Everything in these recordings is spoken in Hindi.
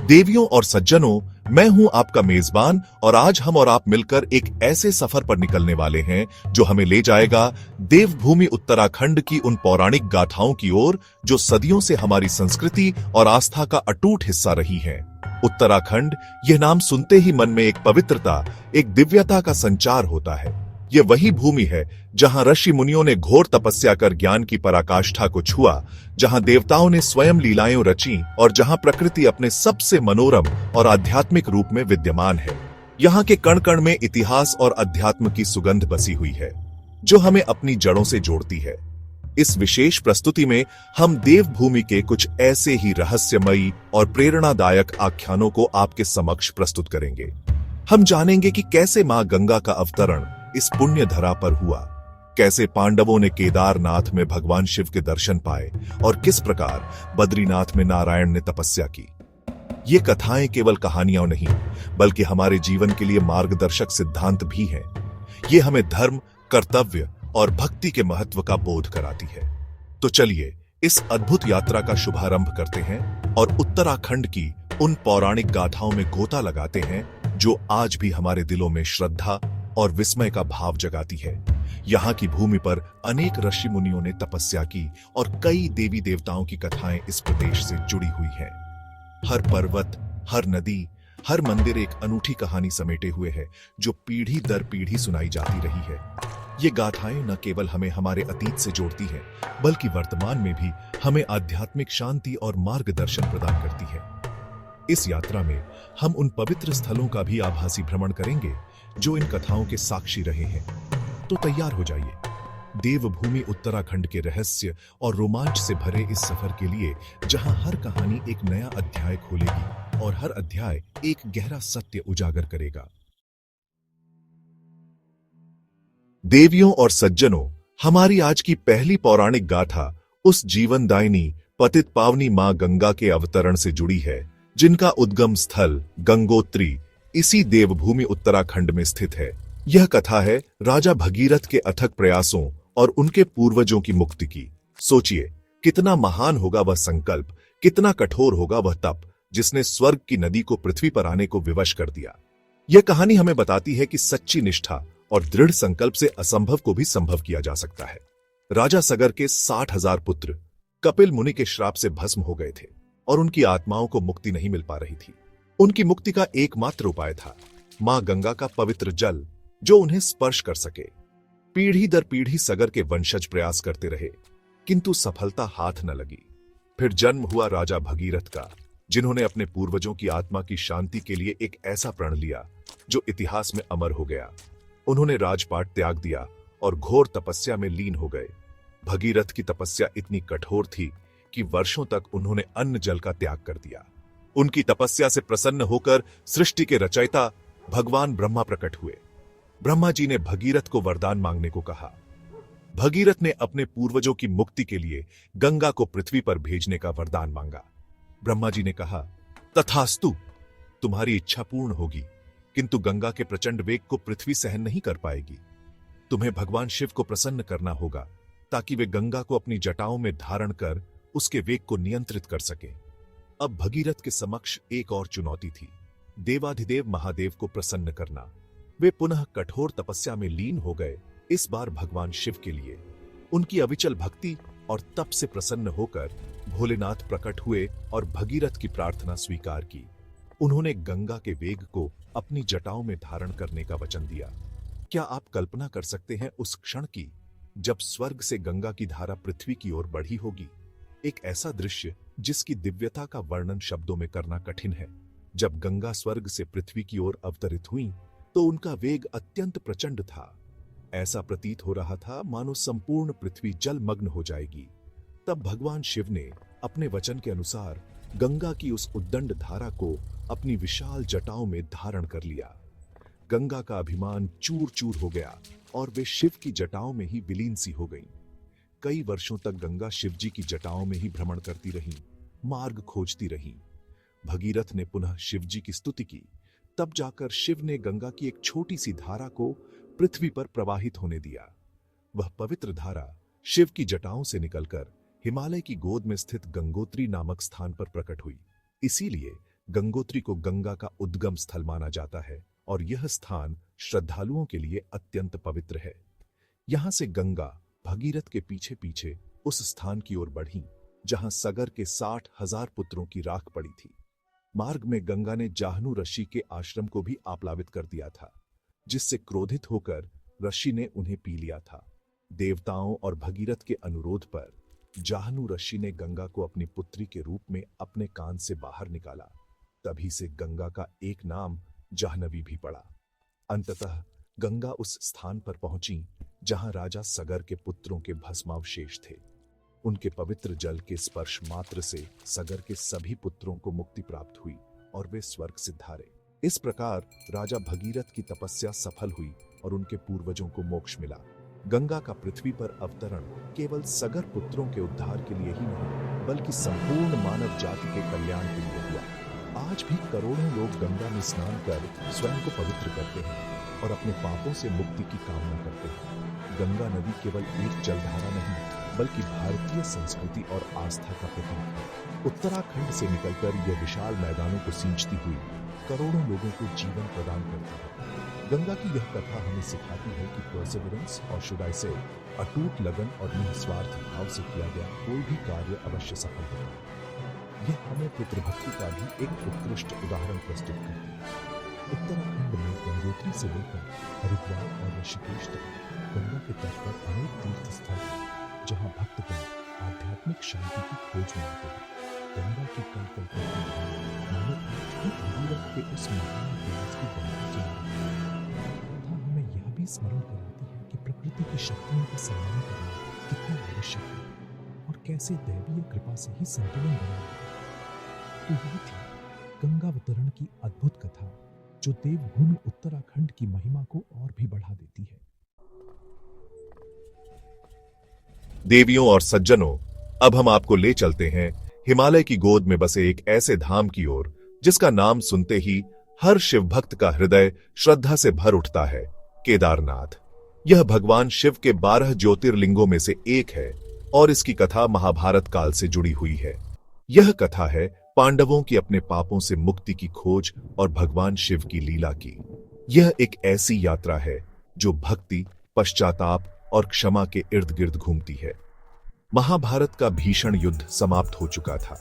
देवियों और सज्जनों, मैं हूं आपका मेजबान और आज हम और आप मिलकर एक ऐसे सफर पर निकलने वाले हैं जो हमें ले जाएगा देवभूमि उत्तराखंड की उन पौराणिक गाथाओं की ओर जो सदियों से हमारी संस्कृति और आस्था का अटूट हिस्सा रही हैं। उत्तराखंड, यह नाम सुनते ही मन में एक पवित्रता, एक दिव्यता का संचार होता है। यह वही भूमि है जहां ऋषि मुनियों ने घोर तपस्या कर ज्ञान की पराकाष्ठा को छुआ, जहां देवताओं ने स्वयं लीलाएं रची और जहां प्रकृति अपने सबसे मनोरम और आध्यात्मिक रूप में विद्यमान है। यहाँ के कण कण में इतिहास और अध्यात्म की सुगंध बसी हुई है, जो हमें अपनी जड़ों से जोड़ती है। इस विशेष प्रस्तुति में हम देवभूमि के कुछ ऐसे ही रहस्यमयी और प्रेरणादायक आख्यानों को आपके समक्ष प्रस्तुत करेंगे। हम जानेंगे कि कैसे मां गंगा का अवतरण इस पुण्य धरा पर हुआ, कैसे पांडवों ने केदारनाथ में भगवान शिव के दर्शन पाए और किस प्रकार बद्रीनाथ में नारायण ने तपस्या की। ये कथाएं केवल कहानियां नहीं, बल्कि हमारे जीवन के लिए मार्गदर्शक सिद्धांत भी हैं। ये हमें धर्म, कर्तव्य और भक्ति के महत्व का बोध कराती है। तो चलिए इस अद्भुत यात्रा का शुभारंभ करते हैं और उत्तराखंड की उन पौराणिक गाथाओं में गोता लगाते हैं जो आज भी हमारे दिलों में श्रद्धा और विस्मय का भाव जगाती है। यहाँ की भूमि पर अनेक ऋषि मुनियों ने तपस्या की और कई देवी देवताओं की कथाएं इस प्रदेश से जुड़ी हुई हैं। हर पर्वत, हर नदी, हर मंदिर एक अनूठी कहानी समेटे हुए है जो पीढ़ी दर पीढ़ी सुनाई जाती रही है। ये गाथाएं न केवल हमें हमारे अतीत से जोड़ती हैं, बल्कि वर्तमान में भी हमें आध्यात्मिक शांति और मार्गदर्शन प्रदान करती है। इस यात्रा में हम उन पवित्र स्थलों का भी आभासी भ्रमण करेंगे जो इन कथाओं के साक्षी रहे हैं। तो तैयार हो जाइए देवभूमि उत्तराखंड के रहस्य और रोमांच से भरे इस सफर के लिए, जहां हर कहानी एक नया अध्याय खोलेगी और हर अध्याय एक गहरा सत्य उजागर करेगा। देवियों और सज्जनों, हमारी आज की पहली पौराणिक गाथा उस जीवनदायिनी पतित पावनी मां गंगा के अवतरण से जुड़ी है, जिनका उद्गम स्थल गंगोत्री इसी देवभूमि उत्तराखंड में स्थित है। यह कथा है राजा भगीरथ के अथक प्रयासों और उनके पूर्वजों की मुक्ति की। सोचिए, कितना महान होगा वह संकल्प, कितना कठोर होगा वह तप, जिसने स्वर्ग की नदी को पृथ्वी पर आने को विवश कर दिया। यह कहानी हमें बताती है कि सच्ची निष्ठा और दृढ़ संकल्प से असंभव को भी संभव किया जा सकता है। राजा सगर के 60,000 पुत्र कपिल मुनि के श्राप से भस्म हो गए थे और उनकी आत्माओं को मुक्ति नहीं मिल पा रही थी। उनकी मुक्ति का एकमात्र उपाय था मां गंगा का पवित्र जल, जो उन्हें स्पर्श कर सके। पीढ़ी दर पीढ़ी सगर के वंशज प्रयास करते रहे, किंतु सफलता हाथ न लगी। फिर जन्म हुआ राजा भगीरथ का, जिन्होंने अपने पूर्वजों की आत्मा की शांति के लिए एक ऐसा प्रण लिया जो इतिहास में अमर हो गया। उन्होंने राजपाट त्याग दिया और घोर तपस्या में लीन हो गए। भगीरथ की तपस्या इतनी कठोर थी कि वर्षों तक उन्होंने अन्न जल का त्याग कर दिया। उनकी तपस्या से प्रसन्न होकर सृष्टि के रचयिता भगवान ब्रह्मा प्रकट हुए। ब्रह्मा जी ने भगीरथ को वरदान मांगने को कहा। भगीरथ ने अपने पूर्वजों की मुक्ति के लिए गंगा को पृथ्वी पर भेजने का वरदान मांगा। ब्रह्मा जी ने कहा, तथास्तु, तुम्हारी इच्छा पूर्ण होगी, किंतु गंगा के प्रचंड वेग को पृथ्वी सहन नहीं कर पाएगी। तुम्हें भगवान शिव को प्रसन्न करना होगा ताकि वे गंगा को अपनी जटाओं में धारण कर उसके वेग को नियंत्रित कर सके। अब भगीरथ के समक्ष एक और चुनौती थी, देवाधिदेव महादेव को प्रसन्न करना। वे पुनः कठोर तपस्या में लीन हो गए, इस बार भगवान शिव के लिए। उनकी अविचल भक्ति और तप से प्रसन्न होकर भोलेनाथ प्रकट हुए और भगीरथ की प्रार्थना स्वीकार की। उन्होंने गंगा के वेग को अपनी जटाओं में धारण करने का वचन दिया। क्या आप कल्पना कर सकते हैं उस क्षण की जब स्वर्ग से गंगा की धारा पृथ्वी की ओर बढ़ी होगी? एक ऐसा दृश्य जिसकी दिव्यता का वर्णन शब्दों में करना कठिन है। जब गंगा स्वर्ग से पृथ्वी की ओर अवतरित हुई तो उनका वेग अत्यंत प्रचंड था। ऐसा प्रतीत हो रहा था मानो संपूर्ण पृथ्वी जलमग्न हो जाएगी। तब भगवान शिव ने अपने वचन के अनुसार गंगा की उस उद्दंड धारा को अपनी विशाल जटाओं में धारण कर लिया। गंगा का अभिमान चूर चूर हो गया और वे शिव की जटाओं में ही विलीन सी हो गईं। कई वर्षों तक गंगा शिवजी की जटाओं में ही भ्रमण करती रही, मार्ग खोजती रही। भगीरथ ने पुनः शिवजी की स्तुति की। तब जाकर शिव ने गंगा की एक छोटी सी धारा को पृथ्वी पर प्रवाहित होने दिया। वह पवित्र धारा शिव की जटाओं से निकलकर हिमालय की गोद में स्थित गंगोत्री नामक स्थान पर प्रकट हुई। इसीलिए गंगोत्री को गंगा का उद्गम स्थल माना जाता है और यह स्थान श्रद्धालुओं के लिए अत्यंत पवित्र है। यहां से गंगा भगीरथ के पीछे पीछे उस स्थान की ओर बढ़ी जहां सगर के 60,000 पुत्रों की राख पड़ी थी। मार्ग में गंगा ने जाहनु ऋषि के आश्रम को भी आप्लावित कर दिया था, जिससे क्रोधित होकर ऋषि ने उन्हें पी लिया था। देवताओं और भगीरथ के अनुरोध पर जाहनु ऋषि ने गंगा को अपनी पुत्री के रूप में अपने कान से बाहर निकाला। तभी से गंगा का एक नाम जाह्नवी भी पड़ा। अंततः गंगा उस स्थान पर पहुंची जहां राजा सगर के पुत्रों के भस्मावशेष थे। उनके पवित्र जल के स्पर्श मात्र से सगर के सभी पुत्रों को मुक्ति प्राप्त हुई और वे स्वर्ग सिधारे। इस प्रकार राजा भगीरथ की तपस्या सफल हुई और उनके पूर्वजों को मोक्ष मिला। गंगा का पृथ्वी पर अवतरण केवल सगर पुत्रों के उद्धार के लिए ही नहीं, बल्कि संपूर्ण मानव जाति के कल्याण के लिए हुआ। आज भी करोड़ों लोग गंगा में स्नान कर स्वयं को पवित्र करते हैं और अपने पापों से मुक्ति की कामना करते हैं। गंगा नदी केवल एक जलधारा नहीं, बल्कि भारतीय संस्कृति और आस्था का प्रतीक है। उत्तराखंड से निकलकर यह विशाल मैदानों को सींचती हुई करोड़ों लोगों को जीवन प्रदान करती है। गंगा की यह कथा हमें सिखाती है कि परसेवरेंस और शुड आई से अटूट लगन और निस्वार्थ भाव से किया गया कोई भी कार्य अवश्य सफल होता है। यह हमें पितृभक्ति का भी एक उत्कृष्ट उदाहरण प्रस्तुत करती है। उत्तराखंड में गंगोत्री से लेकर हरिद्वार और ऋषिकेश तक गंगा के तट पर अनेक तीर्थ स्थल हैं, जहां भक्तगण आध्यात्मिक शांति की खोज में आते हैं। गंगा की कल मानो आज भी भगीरथ के उस महान प्रयास की बात चल रही है। कथा हमें यह भी स्मरण कराती है कि प्रकृति की शक्तियों का सम्मान करना कितना आवश्यक है और कैसे दैवीय कृपा से ही संतुलन बना रहता है। तो यह थी गंगावतरण की अद्भुत कथा, जो देवभूमि उत्तराखंड की महिमा को और भी बढ़ा देती है। देवियों और सज्जनों, अब हम आपको ले चलते हैं हिमालय की गोद में बसे एक ऐसे धाम की ओर जिसका नाम सुनते ही हर शिव भक्त का हृदय श्रद्धा से भर उठता है, केदारनाथ। यह भगवान शिव के 12 ज्योतिर्लिंगों में से एक है और इसकी कथा महाभारत काल से जुड़ी हुई है। यह कथा है पांडवों की अपने पापों से मुक्ति की खोज और भगवान शिव की लीला की। यह एक ऐसी यात्रा है जो भक्ति, पश्चाताप और क्षमा के इर्द गिर्द घूमती है। महाभारत का भीषण युद्ध समाप्त हो चुका था।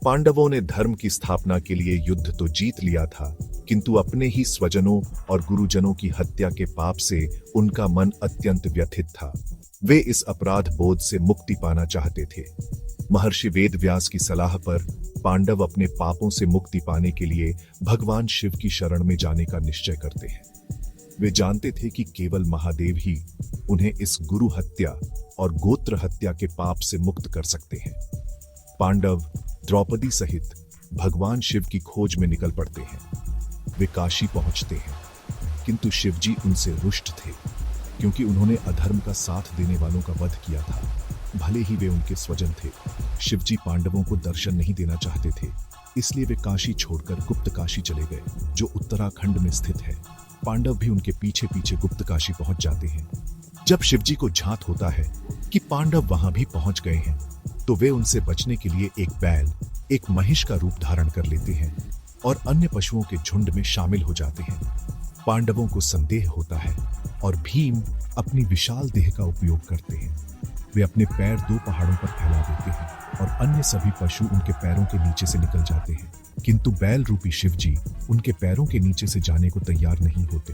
पांडवों ने धर्म की स्थापना के लिए युद्ध तो जीत लिया था, किंतु अपने ही स्वजनों और गुरुजनों की हत्या के पाप से उनका मन अत्यंत व्यथित था। वे इस अपराध बोध से मुक्ति पाना चाहते थे। महर्षि वेदव्यास की सलाह पर पांडव अपने पापों से मुक्ति पाने के लिए भगवान शिव की शरण में जाने का निश्चय करते हैं। वे जानते थे कि केवल महादेव ही उन्हें इस गुरु हत्या और गोत्र हत्या के पाप से मुक्त कर सकते हैं। पांडव द्रौपदी सहित भगवान शिव की खोज में निकल पड़ते हैं। वे काशी पहुंचते हैं, किंतु शिवजी उनसे रुष्ट थे, क्योंकि उन्होंने अधर्म का साथ देने वालों का वध किया था। भले ही वे उनके स्वजन थे, शिवजी पांडवों को दर्शन नहीं देना चाहते थे, इसलिए वे काशी छोड़कर गुप्त काशी चले गए, जो उत्तराखंड में स्थित है। पांडव भी उनके पीछे पीछे गुप्त काशी पहुंच जाते हैं। जब शिवजी को झांत होता है कि पांडव वहां भी पहुंच गए हैं, तो वे उनसे बचने के लिए एक बैल, एक महिष का रूप धारण कर लेते हैं और अन्य पशुओं के झुंड में शामिल हो जाते हैं। पांडवों को संदेह होता है और भीम अपनी विशाल देह का उपयोग करते हैं। वे अपने पैर 2 पहाड़ों पर फैला देते हैं और अन्य सभी पशु उनके पैरों के नीचे से निकल जाते हैं, किंतु बैल रूपी शिवजी उनके पैरों के नीचे से जाने को तैयार नहीं होते।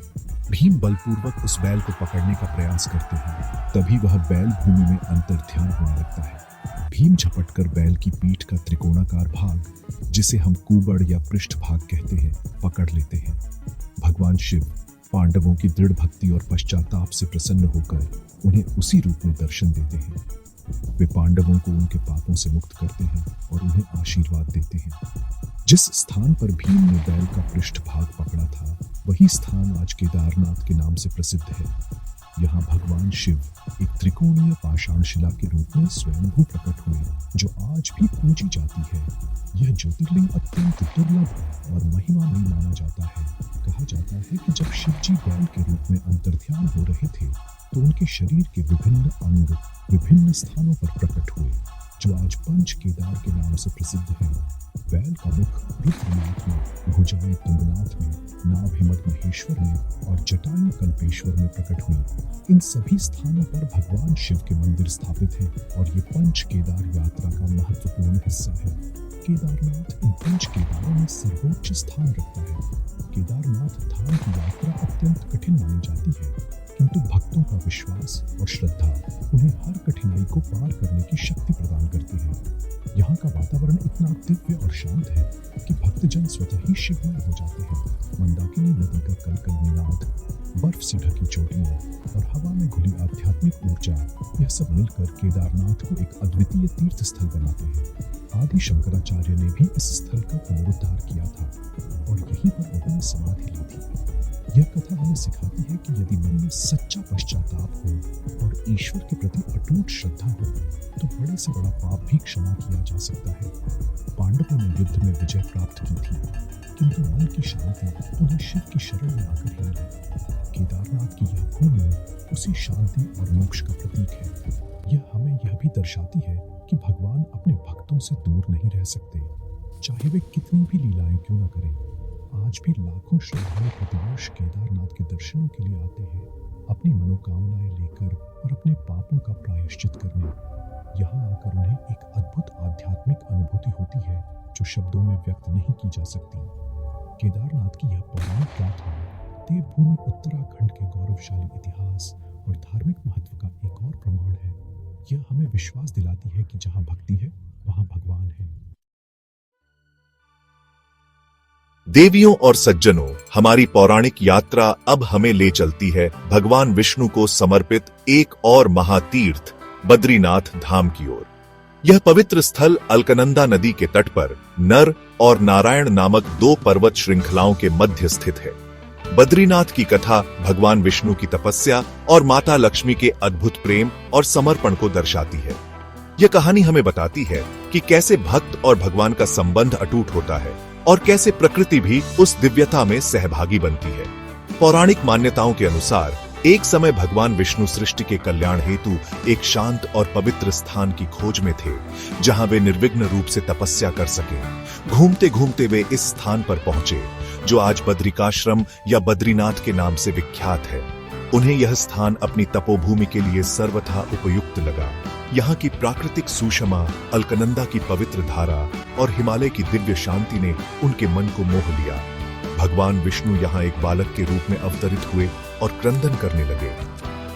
भीम बलपूर्वक उस बैल को पकड़ने का प्रयास करते हैं। तभी वह बैल भूमि में अंतर्ध्यान होने लगता है। भीम झपटकर बैल की पीठ का त्रिकोणाकार भाग, जिसे हम कुबड़ या पृष्ठ भाग कहते हैं, पकड़ लेते हैं। भगवान शिव पांडवों की दृढ़ भक्ति और पश्चाताप से प्रसन्न होकर उन्हें उसी रूप में दर्शन देते हैं। वे पांडवों को उनके पापों से मुक्त करते हैं और उन्हें आशीर्वाद देते हैं। जिस स्थान पर भीम ने बैल का पृष्ठ भाग पकड़ा था, वही स्थान आज केदारनाथ के नाम से प्रसिद्ध है। यहाँ भगवान शिव एक त्रिकोणीय पाषाण शिला के रूप में स्वयंभू प्रकट हुए, जो आज भी पूजी जाती है। यह ज्योतिर्लिंग अत्यंत दुर्लभ और महिमामयी माना जाता है। कहा जाता है कि जब शिवजी बैल के रूप में अंतर्ध्यान हो रहे थे, तो उनके शरीर के विभिन्न अंग विभिन्न स्थानों पर प्रकट हुए। जो आज पंच केदार के नाम से प्रसिद्ध है। बैल का मुख रुद्रनाथ में, भुजाएं तुंगनाथ में, नाभ हिमत महेश्वर में और जटायु कल्पेश्वर में प्रकट हुई। इन सभी स्थानों पर भगवान शिव के मंदिर स्थापित हैं और ये पंच केदार यात्रा का महत्वपूर्ण हिस्सा है। केदारनाथ इन पंच केदारों में सर्वोच्च स्थान रखता है। केदारनाथ धाम की यात्रा अत्यंत कठिन मानी जाती है, किंतु भक्तों का विश्वास और श्रद्धा उन्हें हर कठिनाई को पार करने की शक्ति प्रदान करती है। यहाँ का वातावरण इतना दिव्य और शांत है कि भक्तजन स्वतः ही शिवमय हो जाते हैं। मंदाकिनी नदी का कलकल निनाद, बर्फ से ढकी चोटियां और हवा में घुली आध्यात्मिक ऊर्जा, यह सब मिलकर केदारनाथ को एक अद्वितीय तीर्थ स्थल बनाते हैं। आदि शंकराचार्य ने भी इस स्थल का पुनरुद्धार किया था और यहीं पर उन्होंने समाधि ली थी। यह कथा हमें सिखाती है कि यदि मन में सच्चा पश्चाताप हो और ईश्वर के प्रति अटूट श्रद्धा हो तो बड़े से बड़ा पाप भी क्षमा किया जा सकता है। पांडवों ने युद्ध में विजय प्राप्त की थी, किंतु मन की शांति उन्हें शिव की शरण में आकर ही मिली। केदारनाथ की यह भूमि उसी शांति और मोक्ष का प्रतीक है। यह हमें यह भी दर्शाती है कि भगवान अपने भक्तों से दूर नहीं रह सकते, चाहे वे कितनी भी लीलाएं क्यों न करें। आज भी लाखों श्रद्धालु प्रतिवर्ष केदारनाथ के दर्शनों के लिए आते हैं, अपनी मनोकामनाएं लेकर और अपने पापों का प्रायश्चित करने। यहाँ आकर उन्हें एक अद्भुत आध्यात्मिक अनुभूति होती है जो शब्दों में व्यक्त नहीं की जा सकती। केदारनाथ की यह पौराणिक गाथा देवभूमि उत्तराखंड के गौरवशाली इतिहास और धार्मिक महत्व का एक और प्रमाण है। यह हमें विश्वास दिलाती है कि जहाँ भक्ति है वहाँ भगवान है। देवियों और सज्जनों, हमारी पौराणिक यात्रा अब हमें ले चलती है भगवान विष्णु को समर्पित एक और महातीर्थ बद्रीनाथ धाम की ओर। यह पवित्र स्थल अलकनंदा नदी के तट पर नर और नारायण नामक दो पर्वत श्रृंखलाओं के मध्य स्थित है। बद्रीनाथ की कथा भगवान विष्णु की तपस्या और माता लक्ष्मी के अद्भुत प्रेम और समर्पण को दर्शाती है। यह कहानी हमें बताती है कि कैसे भक्त और भगवान का संबंध अटूट होता है और कैसे प्रकृति भी उस दिव्यता में सहभागी बनती है। पौराणिक मान्यताओं के अनुसार एक समय भगवान विष्णु सृष्टि के कल्याण हेतु एक शांत और पवित्र स्थान की खोज में थे, जहां वे निर्विघ्न रूप से तपस्या कर सके। घूमते घूमते वे इस स्थान पर पहुंचे जो आज बद्रिकाश्रम या बद्रीनाथ के नाम से विख्यात है। उन्हें यह स्थान अपनी तपोभूमि के लिए सर्वथा उपयुक्त लगा। यहाँ की प्राकृतिक सुषमा, अलकनंदा की पवित्र धारा और हिमालय की दिव्य शांति ने उनके मन को मोह लिया। भगवान विष्णु यहाँ एक बालक के रूप में अवतरित हुए और क्रंदन करने लगे।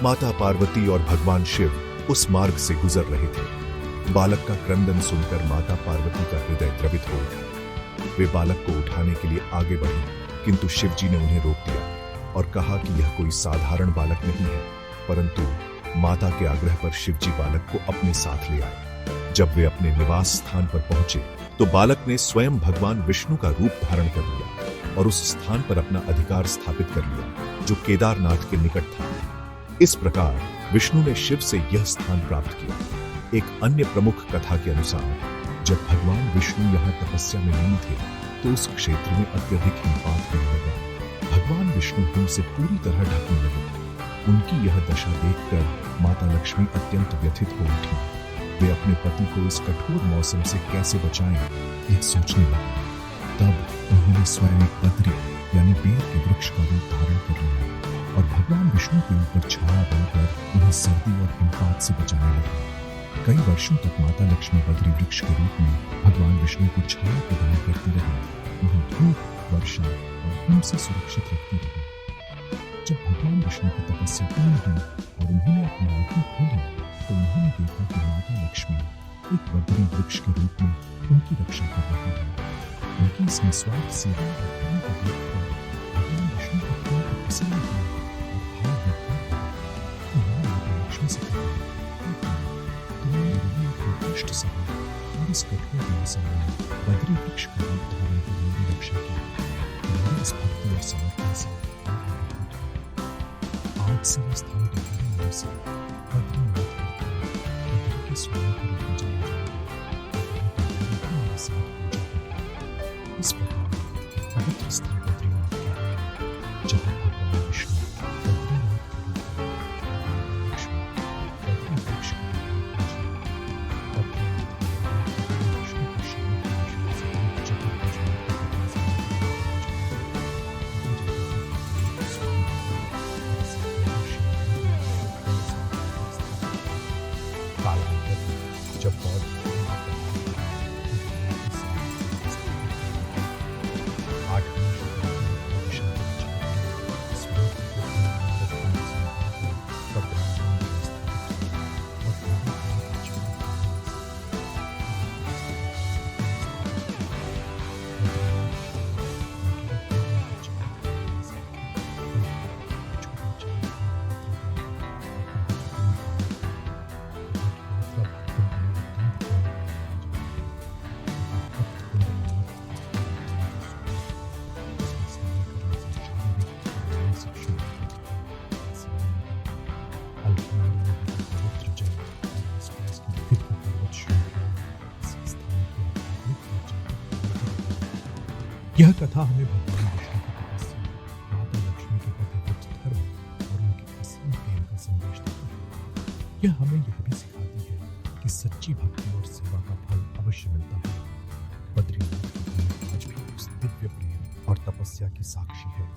माता पार्वती और भगवान शिव उस मार्ग से गुजर रहे थे। बालक का क्रंदन सुनकर माता पार्वती का हृदय द्रवित हो उठा। वे बालक को उठाने के लिए आगे बढ़ी, किंतु शिव जी ने उन्हें रोक दिया और कहा कि यह कोई साधारण बालक नहीं है। परंतु माता के आग्रह पर शिव जी बालक को अपने साथ ले आए। जब वे अपने निवास स्थान पर पहुंचे तो बालक ने स्वयं भगवान विष्णु का रूप धारण कर लिया और उस स्थान पर अपना अधिकार स्थापित कर लिया जो केदारनाथ के निकट था। इस प्रकार विष्णु ने शिव से यह स्थान प्राप्त किया। एक अन्य प्रमुख कथा के अनुसार जब भगवान विष्णु यहाँ तपस्या में लीन थे तो उस क्षेत्र में अत्यधिक हिमपात होने लगा। भगवान विष्णु हिम से पूरी तरह ढकने लगे। उनकी यह दशा देखकर माता लक्ष्मी अत्यंत व्यथित हो उठी। वे अपने पति को इस कठोर मौसम से कैसे बचाएं, यह सोचने लगे। तब उन्होंने स्वयं एक बद्री यानी बेर के वृक्ष का रूप धारण कर लिया और भगवान विष्णु के ऊपर छाया बनकर उन्हें सर्दी और हिमपात से बचाने लगे। कई वर्षों तक माता लक्ष्मी बद्री वृक्ष के रूप में भगवान विष्णु को छाया प्रदान करती रही, उन्हें धूप, वर्षा और हिम से सुरक्षित रखती रही। जब भगवान विष्णु की तपस्या पूर्ण हुई और उन्होंने अपनी आंखें खोली तो उन्होंने देखा कि माता लक्ष्मी एक बद्री वृक्ष के रूप में उनकी रक्षा कर रही है। उनकी इस निस्वार्थ सेवा और प्रेम को देखकर भगवान विष्णु को अत्यंत प्रसन्न हुए और भाव व्यक्त कर उन्होंने माता लक्ष्मी से कहा, तुमने मेरे लिए कोई कष्ट सहा और इस कठोर मौसम में बद्री वृक्ष का रूप धारण कर मेरी रक्षा की। तुम्हारे इस भक्ति और समर्पण से आज से यह स्थान तुम्हारे नाम से बद्रीनाथ बद्री के स्वयं के रूप में जाना जाएगा। मेरे साथ पूजा करें। इस प्रकार पवित्र स्थल बद्रीनाथ कहलाया, जहाँ भगवान विष्णु बद्रीनाथ के रूप में भगवान लक्ष्मी बद्री वृक्ष के रूप में पूजा। बद्रीनाथ यह कथा हमें भगवान विष्णु की तपस्या, माता लक्ष्मी के प्रति उच्च धर्म और उनके असीम प्रेम का संदेश देती है। यह हमें यह भी सिखाती है कि सच्ची भक्ति और सेवा का फल अवश्य मिलता है। बद्रीनाथ की भूमि आज भी उस दिव्य प्रेम और तपस्या की साक्षी है।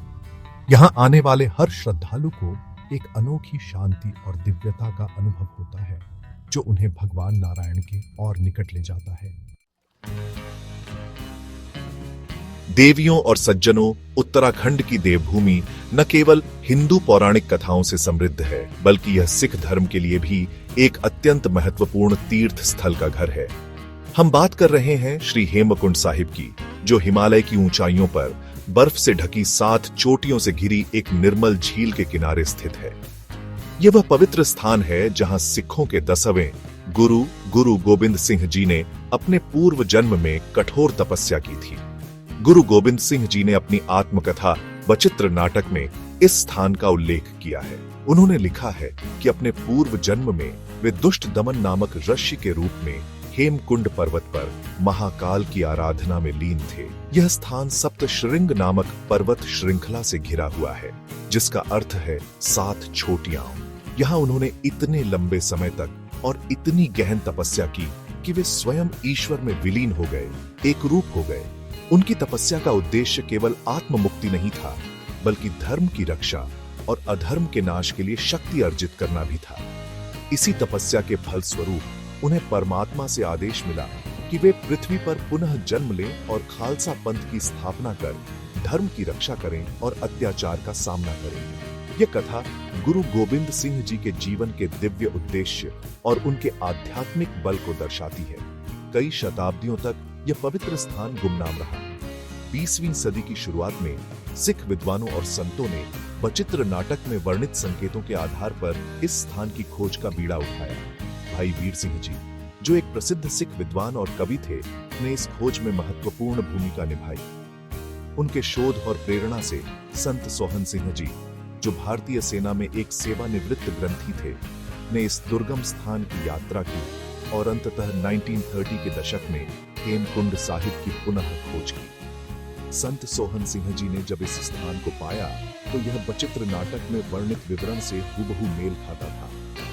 यहाँ आने वाले हर श्रद्धालु को एक अनोखी शांति और दिव्यता का अनुभव होता है, जो उन्हें भगवान नारायण के और निकट ले जाता है। देवियों और सज्जनों, उत्तराखंड की देवभूमि न केवल हिंदू पौराणिक कथाओं से समृद्ध है, बल्कि यह सिख धर्म के लिए भी एक अत्यंत महत्वपूर्ण तीर्थ स्थल का घर है। हम बात कर रहे हैं श्री हेमकुंड साहिब की, जो हिमालय की ऊंचाइयों पर बर्फ से ढकी 7 चोटियों से घिरी एक निर्मल झील के किनारे स्थित है। यह वह पवित्र स्थान है जहां सिखों के 10वें गुरु गोबिंद सिंह जी ने अपने पूर्व जन्म में कठोर तपस्या की थी। गुरु गोबिंद सिंह जी ने अपनी आत्मकथा बचित्र नाटक में इस स्थान का उल्लेख किया है। उन्होंने लिखा है कि अपने पूर्व जन्म में वे दुष्ट दमन नामक ऋषि के रूप में हेमकुंड पर्वत पर महाकाल की आराधना में लीन थे। यह स्थान सप्त श्रृंग नामक पर्वत श्रृंखला से घिरा हुआ है, जिसका अर्थ है 7 छोटियां। यहाँ उन्होंने इतने लंबे समय तक और इतनी गहन तपस्या की कि वे स्वयं ईश्वर में विलीन हो गए, एक रूप हो गए। उनकी तपस्या का उद्देश्य केवल आत्म मुक्ति नहीं था, बल्कि धर्म की रक्षा और अधर्म के नाश के लिए शक्ति अर्जित करना भी था। इसी तपस्या के फलस्वरूप उन्हें परमात्मा से आदेश मिला कि वे पृथ्वी पर पुनः जन्म लें और खालसा पंथ की स्थापना कर धर्म की रक्षा करें और अत्याचार का सामना करें। यह कथा गुरु गोबिंद सिंह जी के जीवन के दिव्य उद्देश्य और उनके आध्यात्मिक बल को दर्शाती है। कई शताब्दियों तक यह पवित्र स्थान गुमनाम रहा। 20वीं सदी की शुरुआत में सिख विद्वानों और संतों ने बचित्र नाटक में वर्णित संकेतों के आधार पर इस स्थान की खोज का बीड़ा उठाया। भाई वीर सिंह जी, जो एक प्रसिद्ध सिख विद्वान और कवि थे, ने इस खोज में महत्वपूर्ण भूमिका निभाई। उनके शोध और प्रेरणा से संत सोहन सिंह जी, जो भारतीय सेना में एक सेवानिवृत्त ग्रंथी थे, ने इस दुर्गम स्थान की यात्रा की और अंततः 1930 के दशक में हेमकुंड साहिब की पुनः खोज की। संत सोहन सिंह जी ने जब इस स्थान को पाया तो यह बचित्र नाटक में वर्णित विवरण से हूबहू मेल खाता था।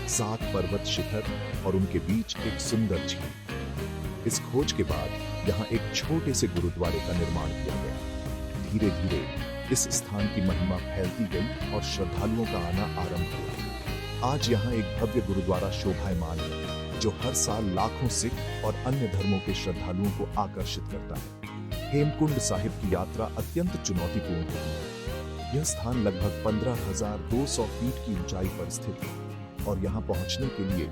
7 पर्वत शिखर और उनके बीच एक सुंदर झील। इस खोज के बाद यहाँ एक छोटे से गुरुद्वारे का निर्माण किया गया। धीरे धीरे इस स्थान की महिमा फैलती गई और श्रद्धालुओं का आना आरंभ हुआ। आज यहाँ एक भव्य गुरुद्वारा शोभायमान है, जो हर साल लाखों सिख और अन्य धर्मों के श्रद्धालुओं को आकर्षित करता है। हेमकुंड साहिब की यात्रा अत्यंत चुनौतीपूर्ण होती है। यह स्थान लगभग 15,200 फीट की ऊंचाई पर स्थित है और यहाँ पहुंचने के लिए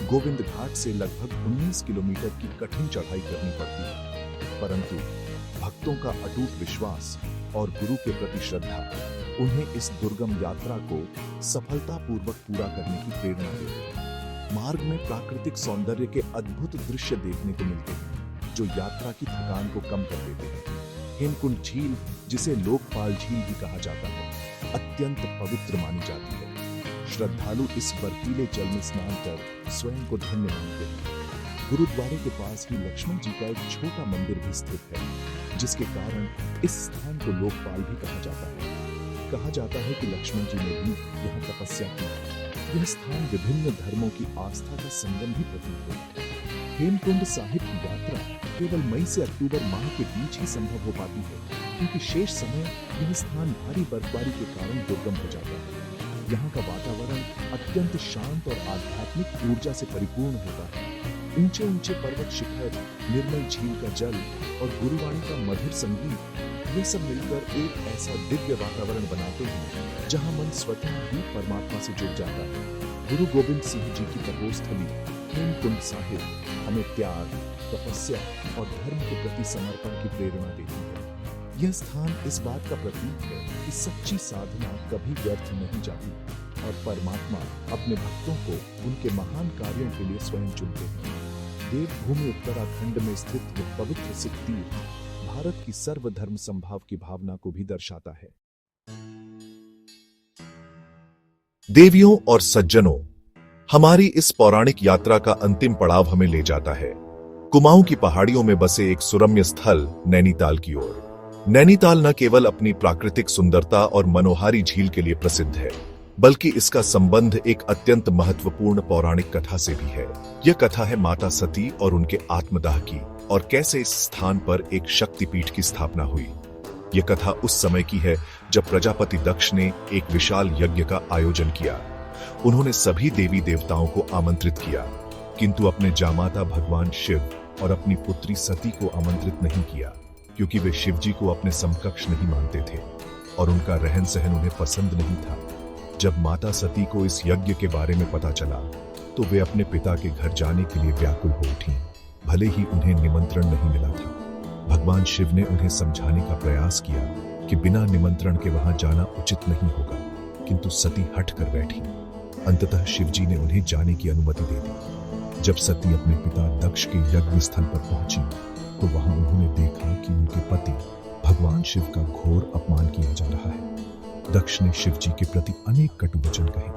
गोविंद घाट से लगभग 19 किलोमीटर की कठिन चढ़ाई करनी पड़ती है। परंतु भक्तों का अटूट विश्वास और गुरु के प्रति श्रद्धा उन्हें इस दुर्गम यात्रा को सफलतापूर्वक पूरा करने की प्रेरणा देते हैं। मार्ग में प्राकृतिक सौंदर्य के अद्भुत दृश्य देखने को मिलते हैं, जो यात्रा की थकान को कम कर देते हैं। हेमकुंड झील, जिसे लोकपाल झील भी कहा जाता है, अत्यंत पवित्र मानी जाती है। श्रद्धालु इस बर्फीले जल में स्नान कर स्वयं को धन्य मानते हैं। गुरुद्वारे के पास ही लक्ष्मण जी का एक छोटा मंदिर भी स्थित है, जिसके कारण इस स्थान को लोकपाल भी कहा जाता है। कहा जाता है कि लक्ष्मण जी ने भी यहाँ तपस्या की। यह स्थान विभिन्न धर्मों की आस्था का संगम भी प्रतीत है। हेमकुंड साहिब की यात्रा केवल मई से अक्टूबर माह के बीच ही संभव हो पाती है, क्योंकि शेष समय यह स्थान भारी बर्फबारी के कारण दुर्गम हो जाता है। यहाँ का वातावरण अत्यंत शांत और आध्यात्मिक ऊर्जा से परिपूर्ण होता है। ऊंचे ऊंचे पर्वत शिखर, निर्मल झील का जल और गुरुवाणी का मधुर संगीत, ये सब मिलकर एक ऐसा दिव्य वातावरण बनाते हैं जहां मन स्वतः ही परमात्मा से जुड़ जाता है। गुरु गोबिंद सिंह जी की तपोस्थली हेमकुंड साहिब हमें त्याग, तपस्या और धर्म के प्रति समर्पण की प्रेरणा देती है। यह स्थान इस बात का प्रतीक है कि सच्ची साधना कभी व्यर्थ नहीं जाती और परमात्मा अपने भक्तों को उनके महान कार्यों के लिए स्वयं चुनते हैं। देवभूमि उत्तराखंड में स्थित यह पवित्र सिख तीर्थ भारत की सर्वधर्म संभाव की भावना को भी दर्शाता है। देवियों और सज्जनों, हमारी इस पौराणिक यात्रा का अंतिम पड़ाव हमें ले जाता है कुमाऊं की पहाड़ियों में बसे एक सुरम्य स्थल नैनीताल की ओर। नैनीताल न केवल अपनी प्राकृतिक सुंदरता और मनोहारी झील के लिए प्रसिद्ध है, बल्कि इसका संबंध एक अत्यंत महत्वपूर्ण पौराणिक कथा से भी है। यह कथा है माता सती और उनके आत्मदाह की, और कैसे इस स्थान पर एक शक्तिपीठ की स्थापना हुई। यह कथा उस समय की है जब प्रजापति दक्ष ने एक विशाल यज्ञ का आयोजन किया। उन्होंने सभी देवी देवताओं को आमंत्रित किया, किंतु अपने जामाता भगवान शिव और अपनी पुत्री सती को आमंत्रित नहीं किया, क्योंकि वे शिव जी को अपने समकक्ष नहीं मानते थे और उनका रहन सहन उन्हें पसंद नहीं था। जब माता सती को इस यज्ञ के बारे में पता चला तो वे अपने पिता के घर जाने के लिए व्याकुल हो उठी, भले ही उन्हें निमंत्रण नहीं मिला था। भगवान शिव ने उन्हें समझाने का प्रयास किया कि बिना निमंत्रण के वहां जाना उचित नहीं होगा, किंतु सती हट कर बैठी। अंततः शिव जी ने उन्हें जाने की अनुमति दे दी। जब सती अपने पिता दक्ष के यज्ञ स्थल पर पहुंची तो वहां उन्होंने देखा कि उनके पति भगवान शिव का घोर अपमान किया जा रहा है। दक्ष ने शिव जी के प्रति अनेक कटु वचन कहे।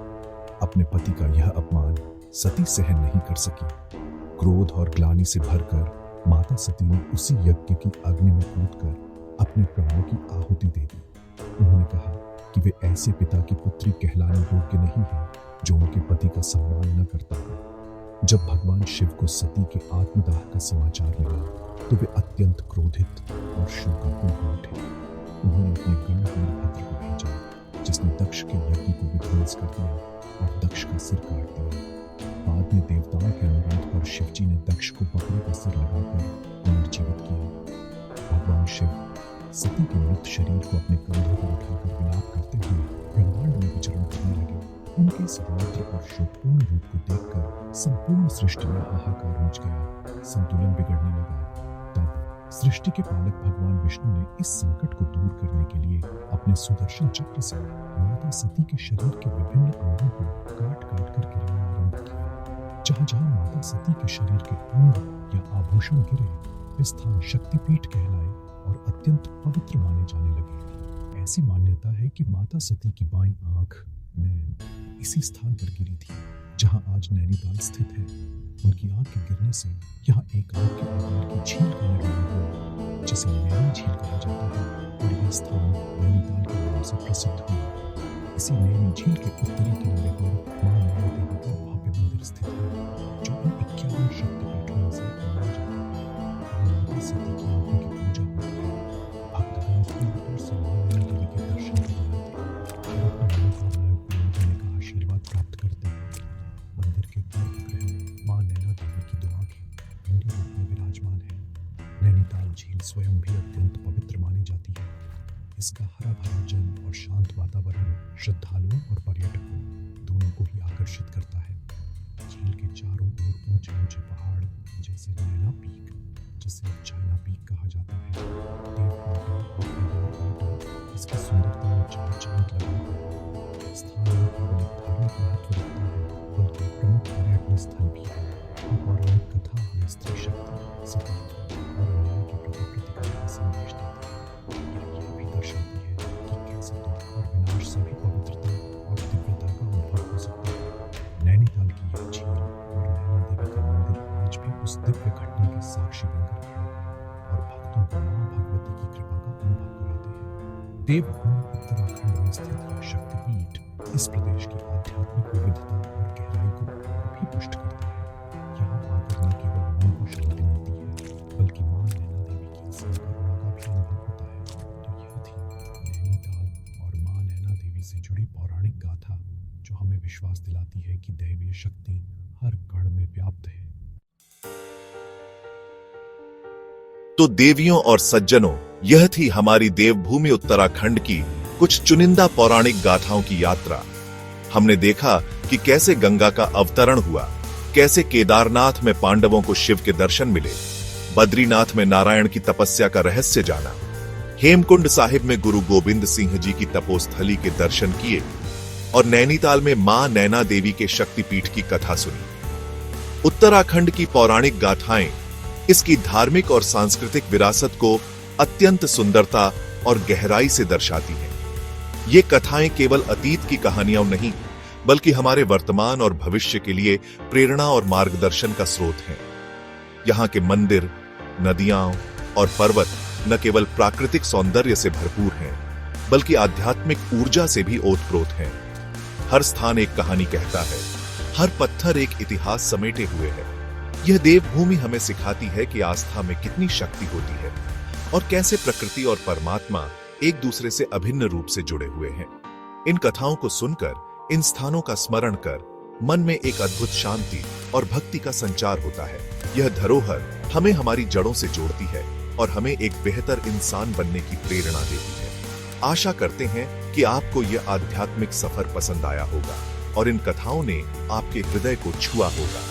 अपने पति का यह अपमान सती सहन नहीं कर सकी। क्रोध और ग्लानि से भरकर माता सती ने उसी यज्ञ की अग्नि में कूदकर अपने प्राणों की आहुति दे दी। उन्होंने कहा कि वे ऐसे पिता की पुत्री कहलाने योग्य नहीं है जो उनके पति का सम्मान न करता हो। जब भगवान शिव को सती के आत्मदाह का समाचार मिला तो वे अत्यंत क्रोधित और शोकाकुल हो उठे। उन्होंने अपने गण वीरभद्र को भेजा, जिसने दक्ष के यज्ञ को विध्वंस कर दिया और दक्ष का सिर काट दिया। बाद में देवताओं के अनुरोध पर शिवजी ने दक्ष को बकरी का सिर लगाकर पुनर्जीवित किया। भगवान शिव सती के मृत शरीर को अपने कंधों पर उठाकर विलाप करते हुए ब्रह्मांड में विचरण करने लगे। उनके इस रौद्र और शोकपूर्ण रूप को देखकर संपूर्ण सृष्टि में हाहाकार मच गया, संतुलन बिगड़ने लगा। तब सृष्टि के पालक भगवान विष्णु ने इस संकट को दूर करने के लिए अपने सुदर्शन चक्र से माता सती के शरीर के विभिन्न अंगों को काट काट कर गिराना आरंभ किया। जहां जहां माता सती के शरीर के अंग या आभूषण गिरे, वे स्थान शक्तिपीठ कहलाए और अत्यंत पवित्र माने जाने लगे। ऐसी मान्यता है कि माता सती की बाईं आंख नैन इसी स्थान पर गिरी थी जहां आज नैनीताल स्थित है। उनकी आंख के गिरने से यहाँ एक आग के आकार की झील का निर्माण हुआ, जिसे नैनी झील कहा जाता है, और यह स्थान नैनीताल के नाम से प्रसिद्ध हुआ। इसी नैनी झील के उत्तरी किनारे पर मां नैना देवी का भव्य मंदिर स्थित है, जो इन 51 शक्तिपीठों में से माना जाता है। माता सती की आंखों की पूजा होती है। भक्तगण दूर दूर से मां नैना देवी के दर्शन करने आते हैं और अपनी मनोकामनाएं पूर्ण होने का आशीर्वाद प्राप्त करते हैं। मंदिर के गर्भगृह में मां नैना देवी की दो आंखें पिंडी रूप में विराजमान है। नैनीताल झील स्वयं भी अत्यंत पवित्र मानी जाती है। इसका हरा भरा जल और शांत वातावरण श्रद्धालुओं और पर्यटकों दोनों को ही आकर्षित करता है। झील के चारों ओर ऊंचे ऊंचे पहाड़ जैसे नैना पीक, जिसे चाइना पीक कहा जाता है, देवपाटा और केदारपाटा इसकी सुंदरता में चार चांद लगाकर स्थान में केवल एक धार्मिक महत्व रखता है, बल्कि प्रमुख पर्यटन स्थल भी है। पौराणिक कथा हमें स्त्री शक्ति, सतीत्व और न्याय के प्रति प्रतिकार का संदेश देती है। यह भी दर्शाती है कि कैसे दुख और विनाश से भी पवित्रता और दिव्यता का अनुभव हो सकता है। नैनीताल की यह झील और नैना देवी का मंदिर आज भी उस दिव्य घटना के साक्षी बनकर खड़े हैं और भक्तों को मां भगवती की कृपा का अनुभव कराते हैं। देवभूमि उत्तराखंड में स्थित यह शक्तिपीठ इस प्रदेश की आध्यात्मिक विविधता और गहराई को और भी पुष्ट करता है। यहाँ आकर न केवल मन को शांति मिलती है, बल्कि मां नैना देवी की असीम करुणा का भी अनुभव होता है। तो यह थी नैनीताल और मां नैना देवी से जुड़ी पौराणिक गाथा, जो हमें विश्वास दिलाती है कि दैवीय शक्ति हर कण में व्याप्त है। तो देवियों और सज्जनों, यह थी हमारी देवभूमि उत्तराखंड की कुछ चुनिंदा पौराणिक गाथाओं की यात्रा। हमने देखा कि कैसे गंगा का अवतरण हुआ, कैसे केदारनाथ में पांडवों को शिव के दर्शन मिले, बद्रीनाथ में नारायण की तपस्या का रहस्य जाना, हेमकुंड साहिब में गुरु गोबिंद सिंह जी की तपोस्थली के दर्शन किए और नैनीताल में मां नैना देवी के शक्तिपीठ की कथा सुनी। उत्तराखंड की पौराणिक गाथाएं इसकी धार्मिक और सांस्कृतिक विरासत को अत्यंत सुंदरता और गहराई से दर्शाती हैं। ये कथाएं केवल अतीत की कहानियां नहीं, बल्कि हमारे वर्तमान और भविष्य के लिए प्रेरणा और मार्गदर्शन का स्रोत हैं। यहाँ के मंदिर, नदियां और पर्वत न केवल प्राकृतिक सौंदर्य से भरपूर हैं, बल्कि आध्यात्मिक ऊर्जा से भी ओतप्रोत हैं। हर स्थान एक कहानी कहता है, हर पत्थर एक इतिहास समेटे हुए है। यह देवभूमि हमें सिखाती है कि आस्था में कितनी शक्ति होती है और कैसे प्रकृति और परमात्मा एक दूसरे से अभिन्न रूप से जुड़े हुए हैं। इन कथाओं को सुनकर, इन स्थानों का स्मरण कर मन में एक अद्भुत शांति और भक्ति का संचार होता है। यह धरोहर हमें हमारी जड़ों से जोड़ती है और हमें एक बेहतर इंसान बनने की प्रेरणा देती है। आशा करते हैं कि आपको यह आध्यात्मिक सफर पसंद आया होगा और इन कथाओं ने आपके हृदय को छुआ होगा।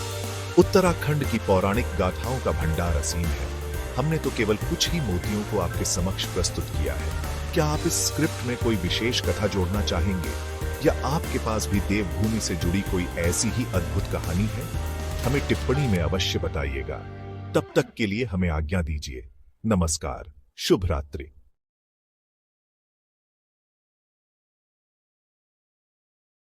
उत्तराखंड की पौराणिक गाथाओं का भंडार असीम है। हमने तो केवल कुछ ही मोतियों को आपके समक्ष प्रस्तुत किया है। क्या आप इस स्क्रिप्ट में कोई विशेष कथा जोड़ना चाहेंगे, या आपके पास भी देवभूमि से जुड़ी कोई ऐसी ही अद्भुत कहानी है? हमें टिप्पणी में अवश्य बताइएगा। तब तक के लिए हमें आज्ञा दीजिए। नमस्कार, शुभ रात्रि।